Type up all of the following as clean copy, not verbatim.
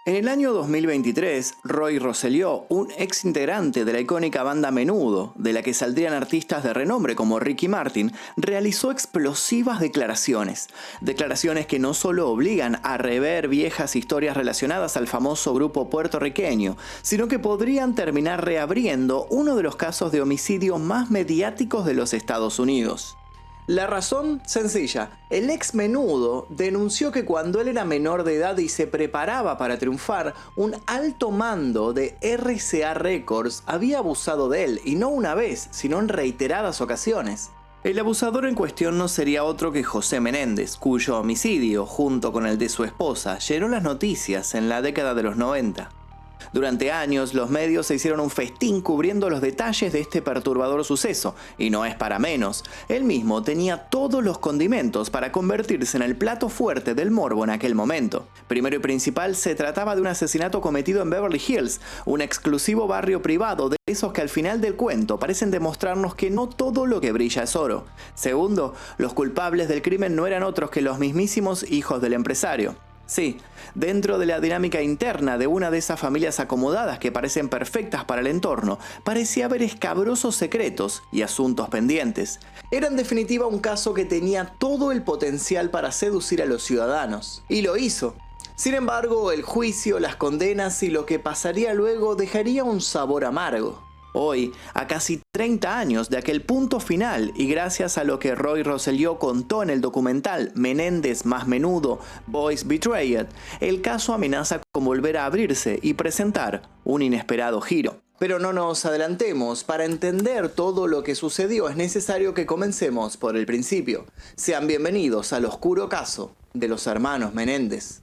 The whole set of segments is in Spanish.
En el año 2023, Roy Rosselló, un ex integrante de la icónica banda Menudo, de la que saldrían artistas de renombre como Ricky Martin, realizó explosivas declaraciones. Declaraciones que no solo obligan a rever viejas historias relacionadas al famoso grupo puertorriqueño, sino que podrían terminar reabriendo uno de los casos de homicidio más mediáticos de los Estados Unidos. La razón, sencilla, el ex Menudo denunció que cuando él era menor de edad y se preparaba para triunfar, un alto mando de RCA Records había abusado de él, y no una vez, sino en reiteradas ocasiones. El abusador en cuestión no sería otro que José Menéndez, cuyo homicidio, junto con el de su esposa, llenó las noticias en la década de los 90. Durante años, los medios se hicieron un festín cubriendo los detalles de este perturbador suceso, y no es para menos. Él mismo tenía todos los condimentos para convertirse en el plato fuerte del morbo en aquel momento. Primero y principal, se trataba de un asesinato cometido en Beverly Hills, un exclusivo barrio privado de esos que al final del cuento parecen demostrarnos que no todo lo que brilla es oro. Segundo, los culpables del crimen no eran otros que los mismísimos hijos del empresario. Sí, dentro de la dinámica interna de una de esas familias acomodadas que parecen perfectas para el entorno, parecía haber escabrosos secretos y asuntos pendientes. Era en definitiva un caso que tenía todo el potencial para seducir a los ciudadanos. Y lo hizo. Sin embargo, el juicio, las condenas y lo que pasaría luego dejaría un sabor amargo. Hoy, a casi 30 años de aquel punto final y gracias a lo que Roy Rosselló contó en el documental Menéndez más Menudo, Boys Betrayed, el caso amenaza con volver a abrirse y presentar un inesperado giro. Pero no nos adelantemos, para entender todo lo que sucedió es necesario que comencemos por el principio. Sean bienvenidos al oscuro caso de los hermanos Menéndez.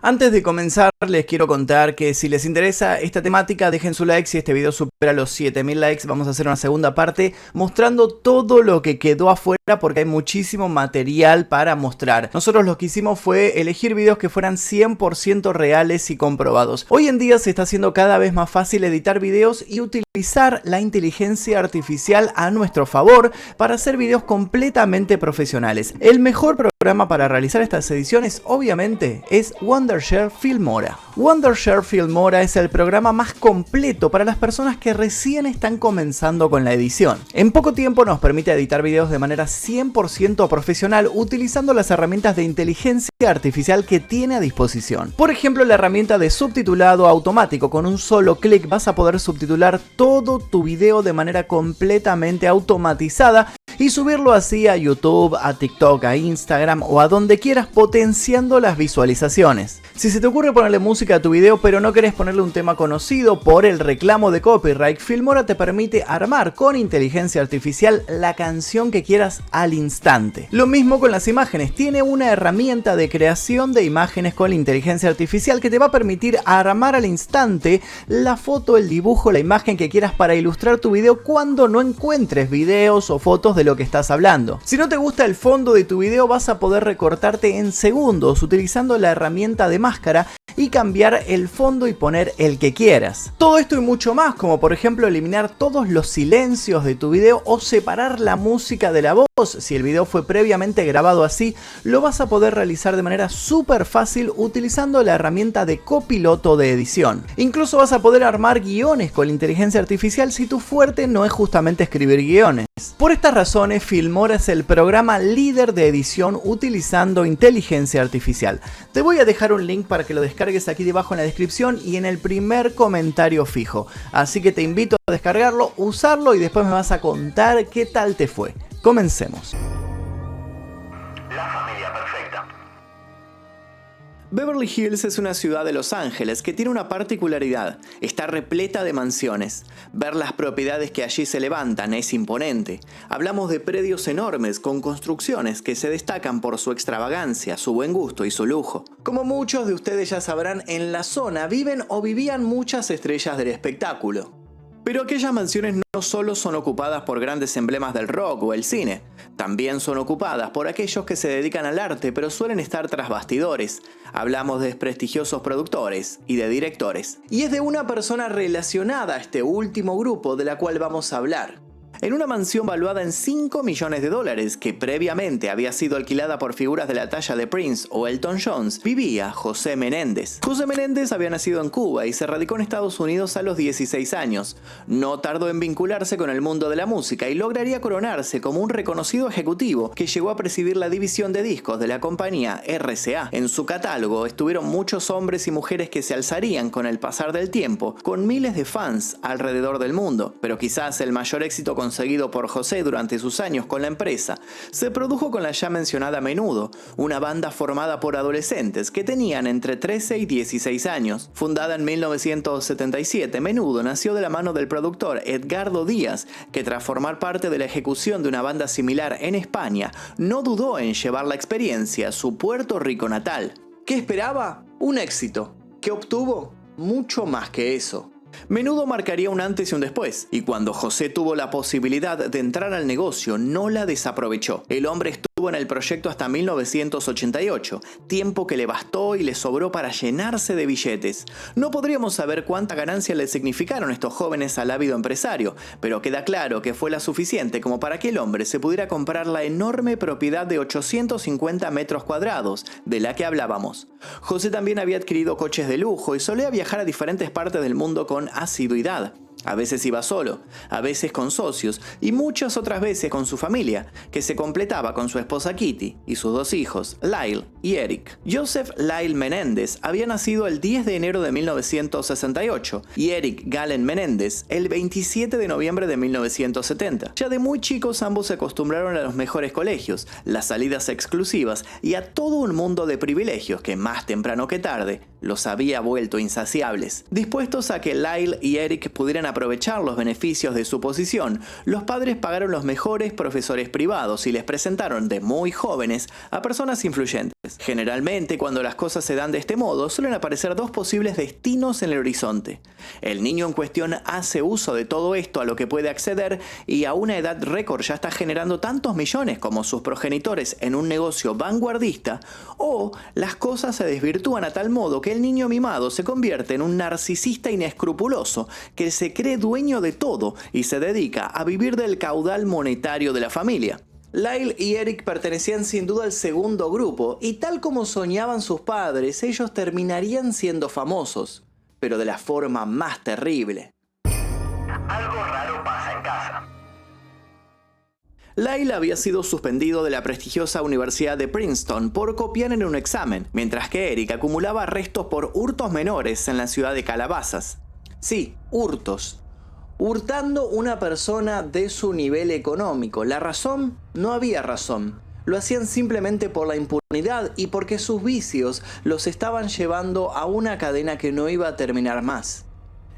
Antes de comenzar, les quiero contar que si les interesa esta temática, dejen su like. Si este video supera los 7000 likes, vamos a hacer una segunda parte mostrando todo lo que quedó afuera, porque hay muchísimo material para mostrar. Nosotros lo que hicimos fue elegir videos que fueran 100% reales y comprobados. Hoy en día se está haciendo cada vez más fácil editar videos y utilizar la inteligencia artificial a nuestro favor para hacer videos completamente profesionales. El mejor programa para realizar estas ediciones, obviamente, es Wondershare Filmora. Wondershare Filmora es el programa más completo para las personas que recién están comenzando con la edición. En poco tiempo nos permite editar videos de manera 100% profesional utilizando las herramientas de inteligencia artificial que tiene a disposición. Por ejemplo, la herramienta de subtitulado automático. Con un solo clic vas a poder subtitular todo tu video de manera completamente automatizada y subirlo así a YouTube, a TikTok, a Instagram o a donde quieras, potenciando las visualizaciones. Si se te ocurre ponerle música a tu video pero no querés ponerle un tema conocido por el reclamo de copyright, Filmora te permite armar con inteligencia artificial la canción que quieras al instante. Lo mismo con las imágenes, tiene una herramienta de creación de imágenes con la inteligencia artificial que te va a permitir armar al instante la foto, el dibujo, la imagen que quieras para ilustrar tu video cuando no encuentres videos o fotos de lo que estás hablando. Si no te gusta el fondo de tu video, vas a poder recortarte en segundos utilizando la herramienta de máscara y cambiar el fondo y poner el que quieras. Todo esto y mucho más, como por ejemplo eliminar todos los silencios de tu video o separar la música de la voz. Si el video fue previamente grabado así, lo vas a poder realizar de manera súper fácil utilizando la herramienta de copiloto de edición. Incluso vas a poder armar guiones con la inteligencia artificial si tu fuerte no es justamente escribir guiones. Por estas razones, Filmora es el programa líder de edición utilizando inteligencia artificial. Te voy a dejar un link para que lo descargues aquí debajo en la descripción y en el primer comentario fijo. Así que te invito a descargarlo, usarlo y después me vas a contar qué tal te fue. Comencemos. La familia perfecta. Beverly Hills es una ciudad de Los Ángeles que tiene una particularidad: está repleta de mansiones. Ver las propiedades que allí se levantan es imponente. Hablamos de predios enormes con construcciones que se destacan por su extravagancia, su buen gusto y su lujo. Como muchos de ustedes ya sabrán, en la zona viven o vivían muchas estrellas del espectáculo. Pero aquellas mansiones no solo son ocupadas por grandes emblemas del rock o el cine, también son ocupadas por aquellos que se dedican al arte pero suelen estar tras bastidores. Hablamos de prestigiosos productores y de directores. Y es de una persona relacionada a este último grupo de la cual vamos a hablar. en una mansión valuada en $5 millones, que previamente había sido alquilada por figuras de la talla de Prince o Elton John, vivía José Menéndez. José Menéndez había nacido en Cuba y se radicó en Estados Unidos a los 16 años. No tardó en vincularse con el mundo de la música y lograría coronarse como un reconocido ejecutivo que llegó a presidir la división de discos de la compañía RCA. En su catálogo estuvieron muchos hombres y mujeres que se alzarían con el pasar del tiempo, con miles de fans alrededor del mundo. Pero quizás el mayor éxito conseguido por José durante sus años con la empresa se produjo con la ya mencionada Menudo, una banda formada por adolescentes que tenían entre 13 y 16 años. Fundada en 1977, Menudo nació de la mano del productor Edgardo Díaz, que tras formar parte de la ejecución de una banda similar en España, no dudó en llevar la experiencia a su Puerto Rico natal. ¿Qué esperaba? Un éxito. ¿Qué obtuvo? Mucho más que eso. Menudo marcaría un antes y un después, y cuando José tuvo la posibilidad de entrar al negocio, no la desaprovechó. El hombre estuvo en el proyecto hasta 1988, tiempo que le bastó y le sobró para llenarse de billetes. No podríamos saber cuánta ganancia le significaron estos jóvenes al ávido empresario, pero queda claro que fue la suficiente como para que el hombre se pudiera comprar la enorme propiedad de 850 metros cuadrados de la que hablábamos. José también había adquirido coches de lujo y solía viajar a diferentes partes del mundo con asiduidad. A veces iba solo, a veces con socios y muchas otras veces con su familia, que se completaba con su esposa Kitty y sus dos hijos, Lyle y Eric. Joseph Lyle Menéndez había nacido el 10 de enero de 1968 y Eric Galen Menéndez el 27 de noviembre de 1970. Ya de muy chicos ambos se acostumbraron a los mejores colegios, las salidas exclusivas y a todo un mundo de privilegios que más temprano que tarde los había vuelto insaciables. Dispuestos a que Lyle y Eric pudieran aprovechar los beneficios de su posición, los padres pagaron los mejores profesores privados y les presentaron de muy jóvenes a personas influyentes. Generalmente, cuando las cosas se dan de este modo, suelen aparecer dos posibles destinos en el horizonte. El niño en cuestión hace uso de todo esto a lo que puede acceder y a una edad récord ya está generando tantos millones como sus progenitores en un negocio vanguardista, o las cosas se desvirtúan a tal modo que el niño mimado se convierte en un narcisista inescrupuloso que se cree dueño de todo y se dedica a vivir del caudal monetario de la familia. Lyle y Eric pertenecían sin duda al segundo grupo y tal como soñaban sus padres, ellos terminarían siendo famosos, pero de la forma más terrible. Algo raro pasa en casa. Lyle había sido suspendido de la prestigiosa Universidad de Princeton por copiar en un examen, mientras que Eric acumulaba arrestos por hurtos menores en la ciudad de Calabazas. Sí, hurtos. Hurtando una persona de su nivel económico. ¿La razón? No había razón. Lo hacían simplemente por la impunidad y porque sus vicios los estaban llevando a una cadena que no iba a terminar más.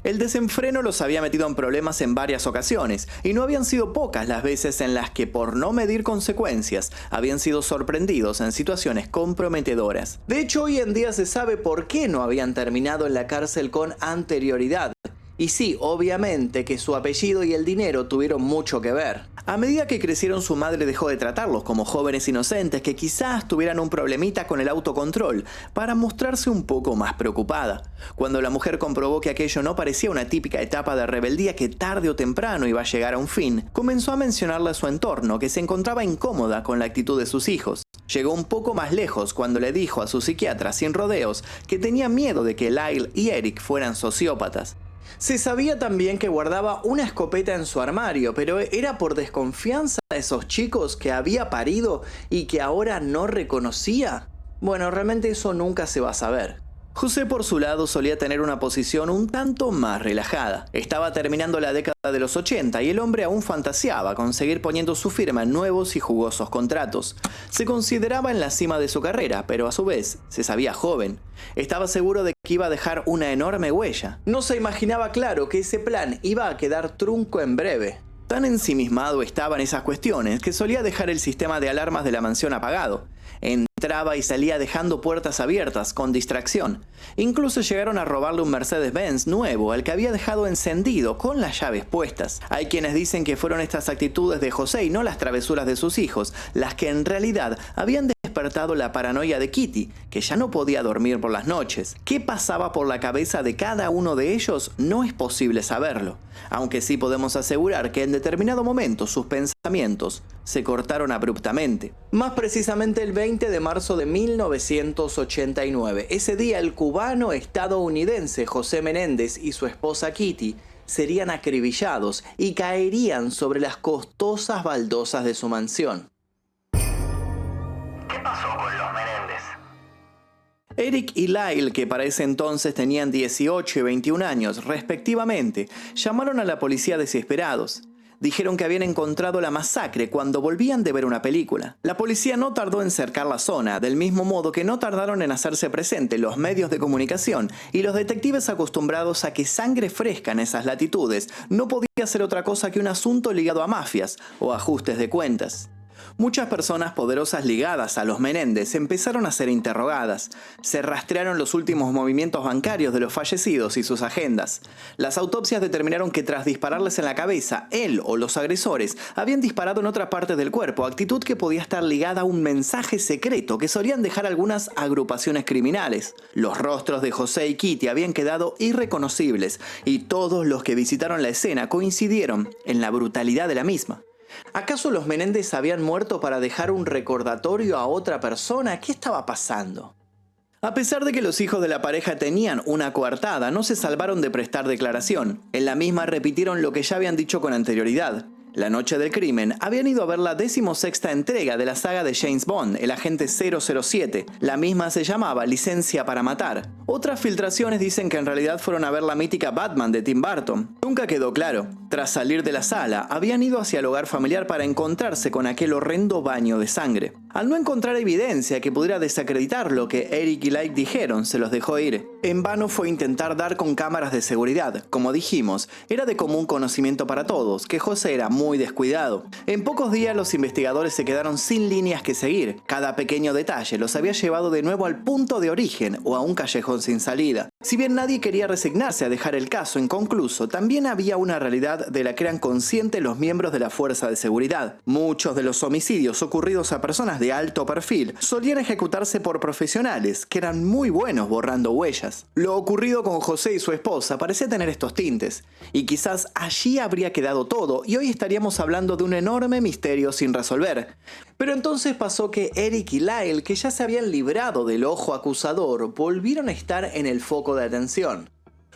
El desenfreno los había metido en problemas en varias ocasiones, y no habían sido pocas las veces en las que, por no medir consecuencias, habían sido sorprendidos en situaciones comprometedoras. De hecho, hoy en día se sabe por qué no habían terminado en la cárcel con anterioridad. Y sí, obviamente que su apellido y el dinero tuvieron mucho que ver. A medida que crecieron, su madre dejó de tratarlos como jóvenes inocentes que quizás tuvieran un problemita con el autocontrol, para mostrarse un poco más preocupada. Cuando la mujer comprobó que aquello no parecía una típica etapa de rebeldía que tarde o temprano iba a llegar a un fin, comenzó a mencionarle a su entorno que se encontraba incómoda con la actitud de sus hijos. Llegó un poco más lejos cuando le dijo a su psiquiatra sin rodeos que tenía miedo de que Lyle y Eric fueran sociópatas. Se sabía también que guardaba una escopeta en su armario, pero era por desconfianza de esos chicos que había parido y que ahora no reconocía. Bueno, realmente eso nunca se va a saber. José, por su lado, solía tener una posición un tanto más relajada. Estaba terminando la década de los 80 y el hombre aún fantaseaba con seguir poniendo su firma en nuevos y jugosos contratos. Se consideraba en la cima de su carrera, pero a su vez se sabía joven. Estaba seguro de que iba a dejar una enorme huella. No se imaginaba claro que ese plan iba a quedar trunco en breve. Tan ensimismado estaba en esas cuestiones que solía dejar el sistema de alarmas de la mansión apagado. Entraba y salía dejando puertas abiertas con distracción. Incluso llegaron a robarle un Mercedes-Benz nuevo al que había dejado encendido con las llaves puestas. Hay quienes dicen que fueron estas actitudes de José y no las travesuras de sus hijos las que en realidad habían despertado despertado la paranoia de Kitty, que ya no podía dormir por las noches. ¿Qué pasaba por la cabeza de cada uno de ellos? No es posible saberlo, aunque sí podemos asegurar que en determinado momento sus pensamientos se cortaron abruptamente. Más precisamente el 20 de marzo de 1989. Ese día el cubano estadounidense José Menéndez y su esposa Kitty serían acribillados y caerían sobre las costosas baldosas de su mansión. ¿Qué pasó con los Menéndez? Eric y Lyle, que para ese entonces tenían 18 y 21 años respectivamente, llamaron a la policía desesperados. Dijeron que habían encontrado la masacre cuando volvían de ver una película. La policía no tardó en cercar la zona, del mismo modo que no tardaron en hacerse presente los medios de comunicación y los detectives acostumbrados a que sangre fresca en esas latitudes no podía ser otra cosa que un asunto ligado a mafias o ajustes de cuentas. Muchas personas poderosas ligadas a los Menéndez empezaron a ser interrogadas. Se rastrearon los últimos movimientos bancarios de los fallecidos y sus agendas. Las autopsias determinaron que tras dispararles en la cabeza, él o los agresores habían disparado en otra parte del cuerpo, actitud que podía estar ligada a un mensaje secreto que solían dejar algunas agrupaciones criminales. Los rostros de José y Kitty habían quedado irreconocibles y todos los que visitaron la escena coincidieron en la brutalidad de la misma. ¿Acaso los Menéndez habían muerto para dejar un recordatorio a otra persona? ¿Qué estaba pasando? A pesar de que los hijos de la pareja tenían una coartada, no se salvaron de prestar declaración. En la misma repitieron lo que ya habían dicho con anterioridad. La noche del crimen habían ido a ver la 16ª entrega de la saga de James Bond, el agente 007. La misma se llamaba Licencia para Matar. Otras filtraciones dicen que en realidad fueron a ver la mítica Batman de Tim Burton. Nunca quedó claro. Tras salir de la sala, habían ido hacia el hogar familiar para encontrarse con aquel horrendo baño de sangre. Al no encontrar evidencia que pudiera desacreditar lo que Eric y Lyle dijeron, se los dejó ir. En vano fue intentar dar con cámaras de seguridad. Como dijimos, era de común conocimiento para todos que José era muy descuidado. En pocos días los investigadores se quedaron sin líneas que seguir. Cada pequeño detalle los había llevado de nuevo al punto de origen o a un callejón sin salida. Si bien nadie quería resignarse a dejar el caso inconcluso, también había una realidad de la que eran conscientes los miembros de la fuerza de seguridad. Muchos de los homicidios ocurridos a personas de alto perfil solían ejecutarse por profesionales que eran muy buenos borrando huellas. Lo ocurrido con José y su esposa parecía tener estos tintes, y quizás allí habría quedado todo y hoy estaríamos hablando de un enorme misterio sin resolver. Pero entonces pasó que Eric y Lyle, que ya se habían librado del ojo acusador, volvieron a estar en el foco de atención.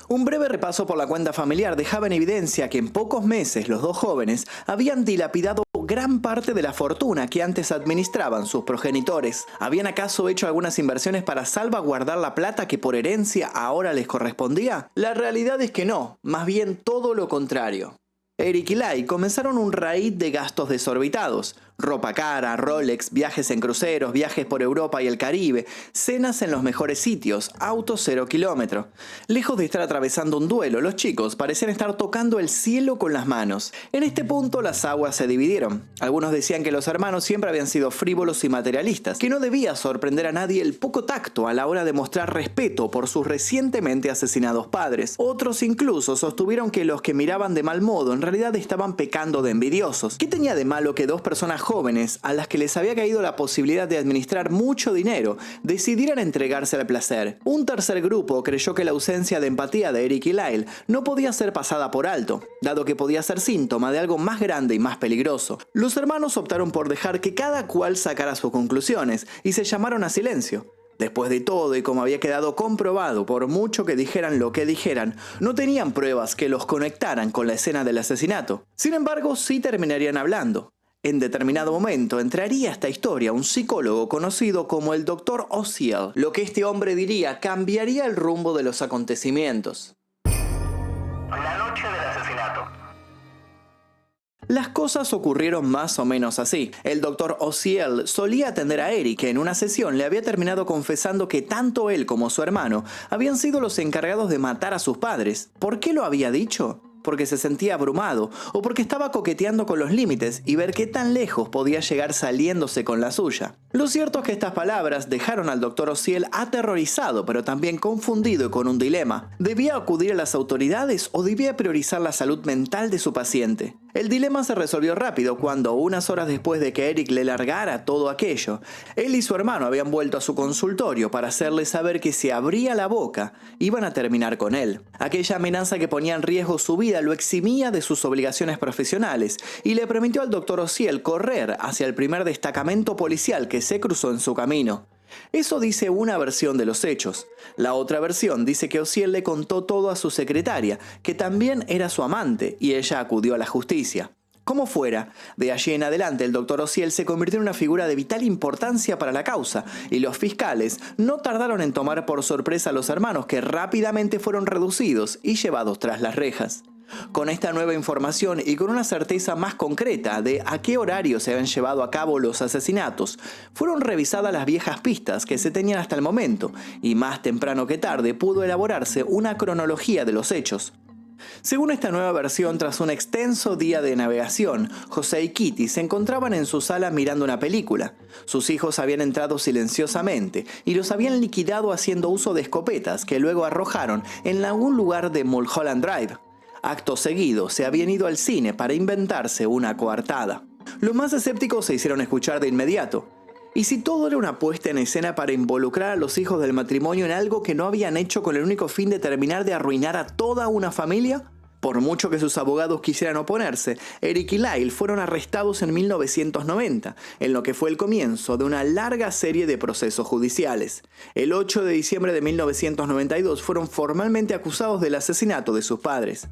Un breve repaso por la cuenta familiar dejaba en evidencia que en pocos meses los dos jóvenes habían dilapidado gran parte de la fortuna que antes administraban sus progenitores. ¿Habían acaso hecho algunas inversiones para salvaguardar la plata que por herencia ahora les correspondía? La realidad es que no, más bien todo lo contrario. Eric y Lyle comenzaron un raíz de gastos desorbitados. Ropa cara, Rolex, viajes en cruceros, viajes por Europa y el Caribe, cenas en los mejores sitios, autos 0 kilómetros. Lejos de estar atravesando un duelo, los chicos parecían estar tocando el cielo con las manos. En este punto las aguas se dividieron. Algunos decían que los hermanos siempre habían sido frívolos y materialistas, que no debía sorprender a nadie el poco tacto a la hora de mostrar respeto por sus recientemente asesinados padres. Otros incluso sostuvieron que los que miraban de mal modo en realidad estaban pecando de envidiosos. ¿Qué tenía de malo que dos personas jóvenes, a las que les había caído la posibilidad de administrar mucho dinero, decidieran entregarse al placer? Un tercer grupo creyó que la ausencia de empatía de Eric y Lyle no podía ser pasada por alto, dado que podía ser síntoma de algo más grande y más peligroso. Los hermanos optaron por dejar que cada cual sacara sus conclusiones y se llamaron a silencio. Después de todo, y como había quedado comprobado, por mucho que dijeran lo que dijeran, no tenían pruebas que los conectaran con la escena del asesinato. Sin embargo, sí terminarían hablando. En determinado momento entraría a esta historia un psicólogo conocido como el Dr. Oziel. Lo que este hombre diría cambiaría el rumbo de los acontecimientos. La noche del asesinato. Las cosas ocurrieron más o menos así. El Dr. Oziel solía atender a Eric, que en una sesión le había terminado confesando que tanto él como su hermano habían sido los encargados de matar a sus padres. ¿Por qué lo había dicho? Porque se sentía abrumado o porque estaba coqueteando con los límites y ver qué tan lejos podía llegar saliéndose con la suya. Lo cierto es que estas palabras dejaron al Dr. Ociel aterrorizado, pero también confundido y con un dilema. ¿Debía acudir a las autoridades o debía priorizar la salud mental de su paciente? El dilema se resolvió rápido cuando, unas horas después de que Eric le largara todo aquello, él y su hermano habían vuelto a su consultorio para hacerle saber que si abría la boca, iban a terminar con él. Aquella amenaza que ponía en riesgo su vida lo eximía de sus obligaciones profesionales y le permitió al Dr. Ociel correr hacia el primer destacamento policial que se cruzó en su camino. Eso dice una versión de los hechos. La otra versión dice que Ociel le contó todo a su secretaria, que también era su amante, y ella acudió a la justicia. Como fuera, de allí en adelante el Dr. Ociel se convirtió en una figura de vital importancia para la causa, y los fiscales no tardaron en tomar por sorpresa a los hermanos, que rápidamente fueron reducidos y llevados tras las rejas. Con esta nueva información y con una certeza más concreta de a qué horario se habían llevado a cabo los asesinatos, fueron revisadas las viejas pistas que se tenían hasta el momento, y más temprano que tarde pudo elaborarse una cronología de los hechos. Según esta nueva versión, tras un extenso día de navegación, José y Kitty se encontraban en su sala mirando una película. Sus hijos habían entrado silenciosamente y los habían liquidado haciendo uso de escopetas que luego arrojaron en algún lugar de Mulholland Drive. Acto seguido, se habían ido al cine para inventarse una coartada. Los más escépticos se hicieron escuchar de inmediato. ¿Y si todo era una puesta en escena para involucrar a los hijos del matrimonio en algo que no habían hecho con el único fin de terminar de arruinar a toda una familia? Por mucho que sus abogados quisieran oponerse, Eric y Lyle fueron arrestados en 1990, en lo que fue el comienzo de una larga serie de procesos judiciales. El 8 de diciembre de 1992 fueron formalmente acusados del asesinato de sus padres.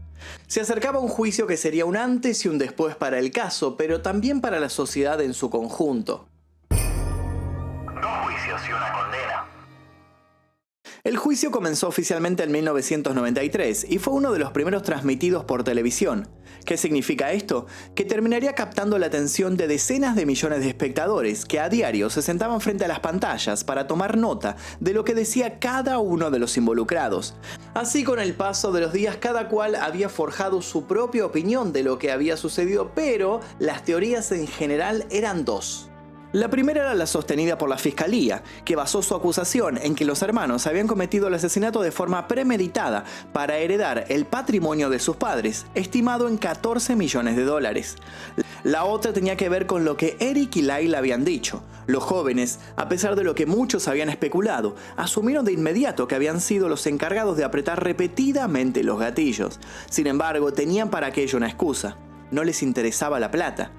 Se acercaba un juicio que sería un antes y un después para el caso, pero también para la sociedad en su conjunto. 2 juicios y una condena. El juicio comenzó oficialmente en 1993 y fue uno de los primeros transmitidos por televisión. ¿Qué significa esto? Que terminaría captando la atención de decenas de millones de espectadores que a diario se sentaban frente a las pantallas para tomar nota de lo que decía cada uno de los involucrados. Así, con el paso de los días, cada cual había forjado su propia opinión de lo que había sucedido, pero las teorías en general eran 2. La primera era la sostenida por la fiscalía, que basó su acusación en que los hermanos habían cometido el asesinato de forma premeditada para heredar el patrimonio de sus padres, estimado en $14 millones. La otra tenía que ver con lo que Eric y Lyle habían dicho. Los jóvenes, a pesar de lo que muchos habían especulado, asumieron de inmediato que habían sido los encargados de apretar repetidamente los gatillos. Sin embargo, tenían para aquello una excusa: no les interesaba la plata.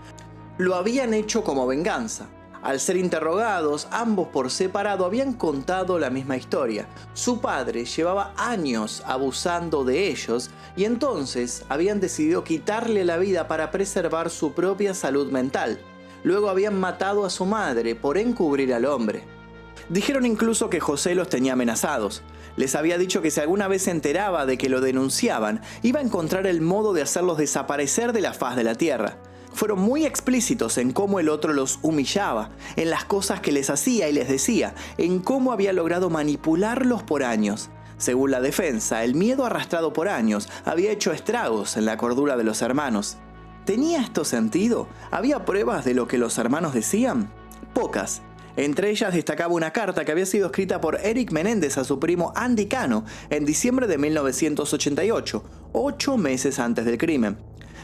Lo habían hecho como venganza. Al ser interrogados, ambos por separado habían contado la misma historia. Su padre llevaba años abusando de ellos y entonces habían decidido quitarle la vida para preservar su propia salud mental. Luego habían matado a su madre por encubrir al hombre. Dijeron incluso que José los tenía amenazados. Les había dicho que si alguna vez se enteraba de que lo denunciaban, iba a encontrar el modo de hacerlos desaparecer de la faz de la tierra. Fueron muy explícitos en cómo el otro los humillaba, en las cosas que les hacía y les decía, en cómo había logrado manipularlos por años. Según la defensa, el miedo arrastrado por años había hecho estragos en la cordura de los hermanos. ¿Tenía esto sentido? ¿Había pruebas de lo que los hermanos decían? Pocas. Entre ellas destacaba una carta que había sido escrita por Eric Menéndez a su primo Andy Cano en diciembre de 1988, 8 meses antes del crimen.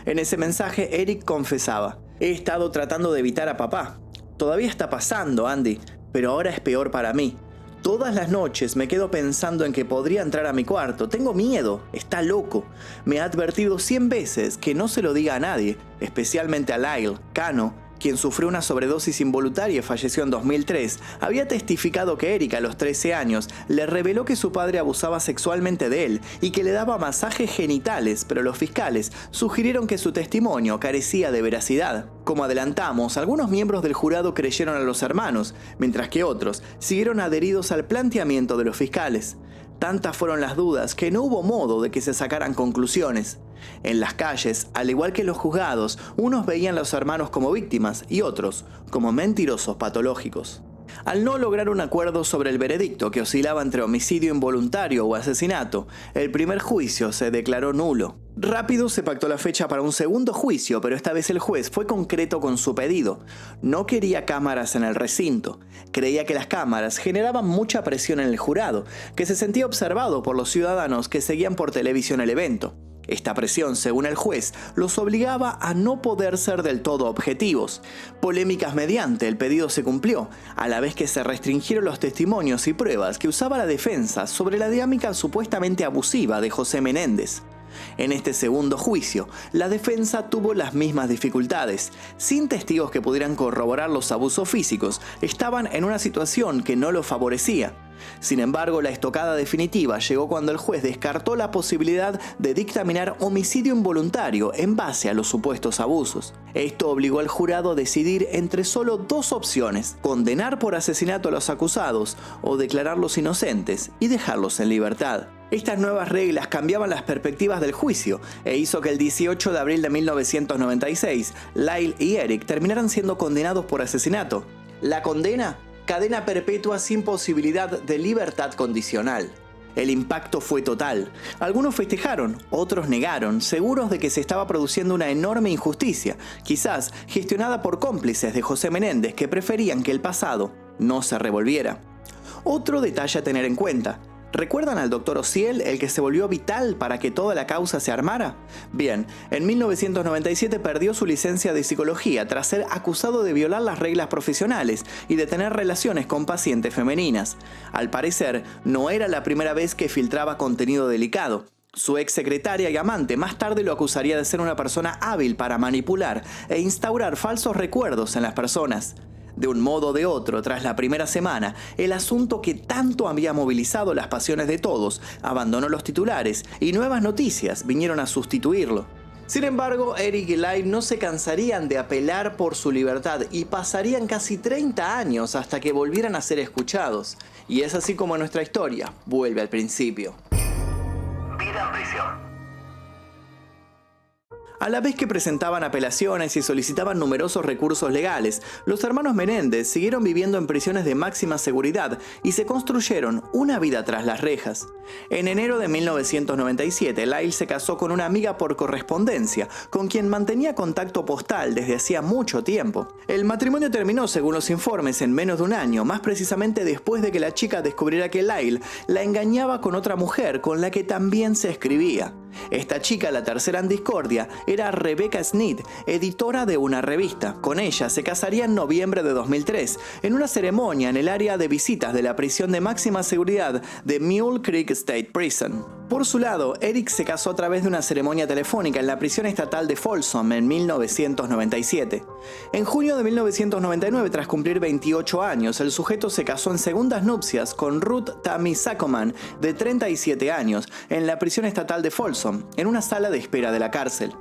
En ese mensaje, Eric confesaba: he estado tratando de evitar a papá. Todavía está pasando, Andy, pero ahora es peor para mí. Todas las noches me quedo pensando en que podría entrar a mi cuarto. Tengo miedo, está loco. Me ha advertido 100 veces que no se lo diga a nadie, especialmente a Lyle. Cano, quien sufrió una sobredosis involuntaria y falleció en 2003, había testificado que Eric, a los 13 años, le reveló que su padre abusaba sexualmente de él y que le daba masajes genitales, pero los fiscales sugirieron que su testimonio carecía de veracidad. Como adelantamos, algunos miembros del jurado creyeron a los hermanos, mientras que otros siguieron adheridos al planteamiento de los fiscales. Tantas fueron las dudas que no hubo modo de que se sacaran conclusiones. En las calles, al igual que los juzgados, unos veían a los hermanos como víctimas y otros como mentirosos patológicos. Al no lograr un acuerdo sobre el veredicto, que oscilaba entre homicidio involuntario o asesinato, el primer juicio se declaró nulo. Rápido se pactó la fecha para un segundo juicio, pero esta vez el juez fue concreto con su pedido. No quería cámaras en el recinto. Creía que las cámaras generaban mucha presión en el jurado, que se sentía observado por los ciudadanos que seguían por televisión el evento. Esta presión, según el juez, los obligaba a no poder ser del todo objetivos. Polémicas mediante, el pedido se cumplió, a la vez que se restringieron los testimonios y pruebas que usaba la defensa sobre la dinámica supuestamente abusiva de José Menéndez. En este segundo juicio, la defensa tuvo las mismas dificultades. Sin testigos que pudieran corroborar los abusos físicos, estaban en una situación que no los favorecía. Sin embargo, la estocada definitiva llegó cuando el juez descartó la posibilidad de dictaminar homicidio involuntario en base a los supuestos abusos. Esto obligó al jurado a decidir entre solo dos opciones: condenar por asesinato a los acusados o declararlos inocentes y dejarlos en libertad. Estas nuevas reglas cambiaban las perspectivas del juicio e hizo que el 18 de abril de 1996, Lyle y Eric terminaran siendo condenados por asesinato. La condena: cadena perpetua sin posibilidad de libertad condicional. El impacto fue total. Algunos festejaron, otros negaron, seguros de que se estaba produciendo una enorme injusticia, quizás gestionada por cómplices de José Menéndez que preferían que el pasado no se revolviera. Otro detalle a tener en cuenta: ¿recuerdan al Dr. Ociel, el que se volvió vital para que toda la causa se armara? Bien, en 1997 perdió su licencia de psicología tras ser acusado de violar las reglas profesionales y de tener relaciones con pacientes femeninas. Al parecer, no era la primera vez que filtraba contenido delicado. Su ex secretaria y amante más tarde lo acusaría de ser una persona hábil para manipular e instaurar falsos recuerdos en las personas. De un modo o de otro, tras la primera semana, el asunto que tanto había movilizado las pasiones de todos abandonó los titulares y nuevas noticias vinieron a sustituirlo. Sin embargo, Eric y Lyle no se cansarían de apelar por su libertad y pasarían casi 30 años hasta que volvieran a ser escuchados. Y es así como nuestra historia vuelve al principio. Vida en prisión. A la vez que presentaban apelaciones y solicitaban numerosos recursos legales, los hermanos Menéndez siguieron viviendo en prisiones de máxima seguridad y se construyeron una vida tras las rejas. En enero de 1997, Lyle se casó con una amiga por correspondencia, con quien mantenía contacto postal desde hacía mucho tiempo. El matrimonio terminó, según los informes, en menos de un año, más precisamente después de que la chica descubriera que Lyle la engañaba con otra mujer con la que también se escribía. Esta chica, la tercera en discordia, era Rebecca Sneed, editora de una revista. Con ella se casaría en noviembre de 2003, en una ceremonia en el área de visitas de la prisión de máxima seguridad de Mule Creek State Prison. Por su lado, Eric se casó a través de una ceremonia telefónica en la prisión estatal de Folsom en 1997. En junio de 1999, tras cumplir 28 años, el sujeto se casó en segundas nupcias con Ruth Tammy Saccoman, de 37 años, en la prisión estatal de Folsom, en una sala de espera de la cárcel.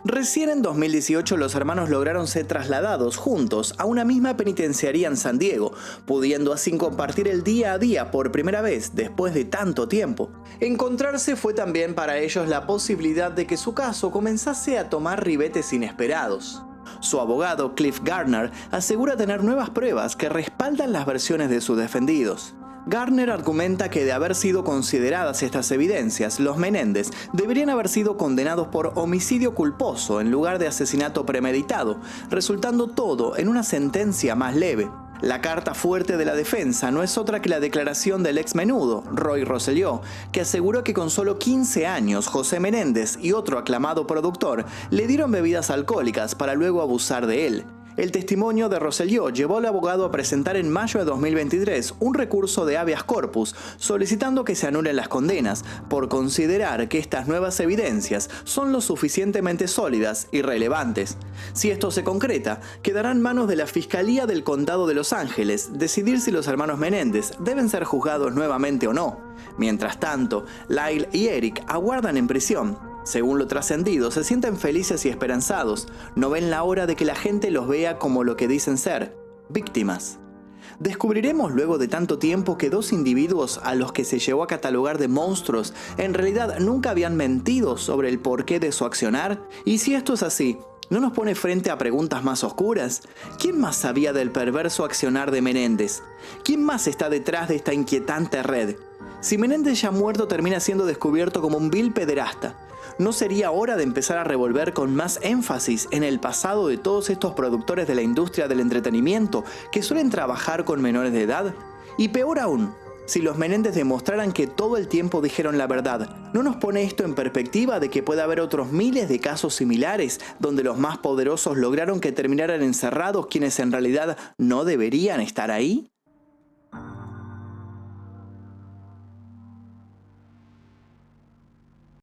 Recién en 2018 los hermanos lograron ser trasladados juntos a una misma penitenciaría en San Diego, pudiendo así compartir el día a día por primera vez después de tanto tiempo. Encontrarse fue también para ellos la posibilidad de que su caso comenzase a tomar ribetes inesperados. Su abogado, Cliff Garner, asegura tener nuevas pruebas que respaldan las versiones de sus defendidos. Garner argumenta que de haber sido consideradas estas evidencias, los Menéndez deberían haber sido condenados por homicidio culposo en lugar de asesinato premeditado, resultando todo en una sentencia más leve. La carta fuerte de la defensa no es otra que la declaración del ex menudo, Roy Rosselló, que aseguró que con solo 15 años José Menéndez y otro aclamado productor le dieron bebidas alcohólicas para luego abusar de él. El testimonio de Rosselló llevó al abogado a presentar en mayo de 2023 un recurso de habeas corpus solicitando que se anulen las condenas por considerar que estas nuevas evidencias son lo suficientemente sólidas y relevantes. Si esto se concreta, quedará en manos de la Fiscalía del Condado de Los Ángeles decidir si los hermanos Menéndez deben ser juzgados nuevamente o no. Mientras tanto, Lyle y Eric aguardan en prisión. Según lo trascendido, se sienten felices y esperanzados. No ven la hora de que la gente los vea como lo que dicen ser: víctimas. ¿Descubriremos luego de tanto tiempo que dos individuos a los que se llegó a catalogar de monstruos en realidad nunca habían mentido sobre el porqué de su accionar? Y si esto es así, ¿No nos pone frente a preguntas más oscuras? ¿Quién más sabía del perverso accionar de Menéndez? ¿Quién más está detrás de esta inquietante red? Si Menéndez ya muerto termina siendo descubierto como un vil pederasta, ¿no sería hora de empezar a revolver con más énfasis en el pasado de todos estos productores de la industria del entretenimiento que suelen trabajar con menores de edad? Y peor aún, si los Menéndez demostraran que todo el tiempo dijeron la verdad, ¿no nos pone esto en perspectiva de que puede haber otros miles de casos similares donde los más poderosos lograron que terminaran encerrados quienes en realidad no deberían estar ahí?